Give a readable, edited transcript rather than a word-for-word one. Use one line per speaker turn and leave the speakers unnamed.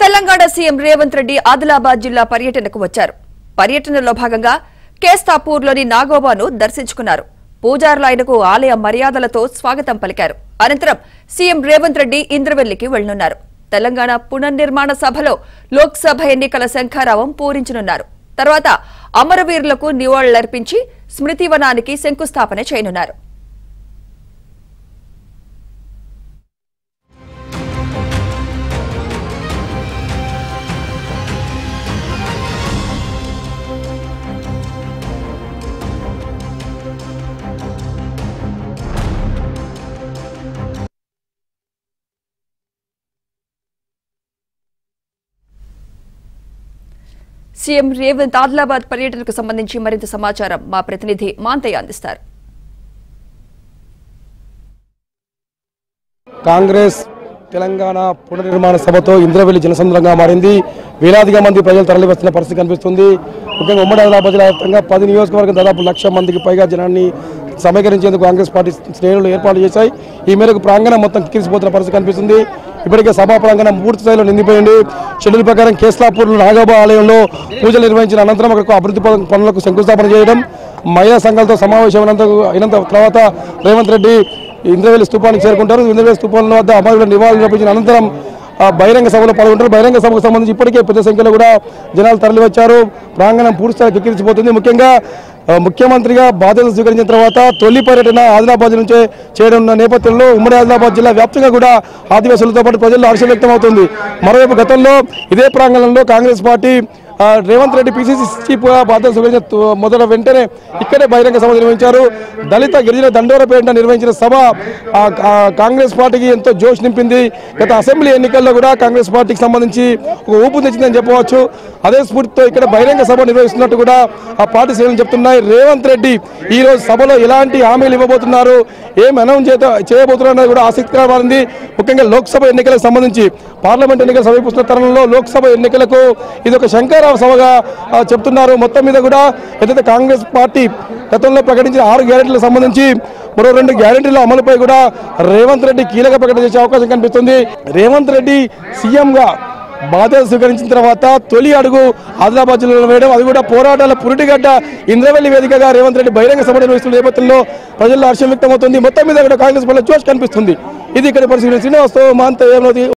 Telangana CM Revanth Reddy Adilabad జిల్లా పర్యటనకు వచ్చారు. పర్యటనలో భాగంగా కేస్తాపూర్లోని నాగోబాను దర్శించుకున్నారు. పూజారులు ఆయనకు ఆలయ మర్యాదలతో స్వాగతం పలికారు. అనంతరం సీఎం రేవంత్ రెడ్డి ఇంద్రవెల్లికి వెళ్లనున్నారు. తెలంగాణ పునర్నిర్మాణ సభలో లోక్సభ ఎన్నికల శంఖారావం పూరించనున్నారు. తర్వాత అమరవీరులకు నివాళులర్పించి స్మృతివనానికి శంకుస్థాపన చేయనున్నారు. సీఎం రేవంత్ ఆదిలాబాద్ పర్యటనకు సంబంధించి మరింత సమాచారం మా ప్రతినిధి మాంతయ్య అందిస్తారు.
కాంగ్రెస్ తెలంగాణ పునర్నిర్మాణ సభతో ఇంద్రవెల్లి జనసంద్రంగా మారింది. వేలాదిగా మంది ప్రజలు తరలివస్తున్న పరిస్థితి కనిపిస్తుంది. ముఖ్యంగా ఉమ్మడి ఆదిలాబాద్ జిల్లా వ్యాప్తంగా 10 నియోజకవర్గం దాదాపు 1,00,000 మందికి పైగా జనాన్ని సమీకరించేందుకు కాంగ్రెస్ పార్టీ శ్రేణులు ఏర్పాటు చేశాయి. ఈ మేరకు ప్రాంగణం మొత్తం కిక్కిరిసిపోతున్న పరిస్థితి కనిపిస్తుంది. ఇప్పటికే సభా ప్రాంగణం పూర్తి స్థాయిలో నిండిపోయింది. షెడ్యూల్ ప్రకారం కేస్తాపూర్ నాగోబా ఆలయంలో పూజలు నిర్వహించిన అనంతరం అక్కడకు అభివృద్ధి పనులకు శంకుస్థాపన చేయడం, మహిళా సంఘాలతో సమావేశం అయినంత తర్వాత రేవంత్ రెడ్డి ఇంద్రవెల్లి స్థూపానికి చేరుకుంటారు. ఇంద్రవెల్లి స్థూపం వద్ద అమరుల నివాళులు అర్పించిన అనంతరం బహిరంగ సభలో పాల్గొంటారు. బహిరంగ సభకు సంబంధించి ఇప్పటికే పెద్ద సంఖ్యలో కూడా జనాలు తరలివచ్చారు. ప్రాంగణం పూర్తిస్థాయి కిక్కిరిసిపోతుంది. ముఖ్యంగా ముఖ్యమంత్రిగా బాధ్యతలు స్వీకరించిన తర్వాత తొలి పర్యటన ఆదిలాబాద్ నుంచే చేయనున్న నేపథ్యంలో ఉమ్మడి ఆదిలాబాద్ జిల్లా వ్యాప్తంగా కూడా ఆదివాసులతో పాటు ప్రజల్లో హర్షం వ్యక్తం అవుతుంది. మరోవైపు గతంలో ఇదే ప్రాంగణంలో కాంగ్రెస్ పార్టీ రేవంత్ రెడ్డి పిసిసి చీఫ్గా బాధ్యతలు స్వీకరించిన మొదట వెంటనే ఇక్కడే బహిరంగ సభ నిర్వహించారు. దళిత గిరిజన దండోరపేట నిర్వహించిన సభ కాంగ్రెస్ పార్టీకి ఎంతో జోష్ నింపింది. గత అసెంబ్లీ ఎన్నికల్లో కూడా కాంగ్రెస్ పార్టీకి సంబంధించి ఒక ఊపు తెచ్చిందని చెప్పవచ్చు. అదే స్ఫూర్తితో ఇక్కడ బహిరంగ సభ నిర్వహిస్తున్నట్టు కూడా ఆ పార్టీ శ్రేణులు చెప్తున్నాయి. రేవంత్ రెడ్డి ఈ రోజు సభలో ఎలాంటి హామీలు ఇవ్వబోతున్నారు, ఏం అనౌన్స్ చేయబోతున్నారు కూడా ఆసక్తిగా మారింది. ముఖ్యంగా లోక్సభ ఎన్నికలకు సంబంధించి పార్లమెంట్ ఎన్నికలు సమీపిస్తున్న తరుణంలో లోక్సభ ఎన్నికలకు ఇది ఒక శంకరావ సభగా చెప్తున్నారు. మొత్తం మీద కూడా ఏదైతే కాంగ్రెస్ పార్టీ గతంలో ప్రకటించిన 6 గ్యారెంటీలకు సంబంధించి మరో 2 గ్యారెంటీల అమలుపై కూడా రేవంత్ రెడ్డి కీలక ప్రకటన చేసే అవకాశం కనిపిస్తుంది. రేవంత్ రెడ్డి సీఎంగా బాధ్యత స్వీకరించిన తర్వాత తొలి అడుగు ఆదిలాబాద్ జిల్లాలో వేయడం, అది కూడా పోరాటాల పురిటిగడ్డ ఇంద్రవెల్లి వేదికగా రేవంత్ రెడ్డి బహిరంగ సభ నిర్వహిస్తున్న నేపథ్యంలో ప్రజల్లో హర్షం వ్యక్తమవుతుంది. మొత్తం మీద కూడా కాంగ్రెస్ పార్టీలో జోష్ కనిపిస్తుంది. ఇది ఇక్కడ పరిస్థితి. శ్రీనివాస్తో మాంతయ్య.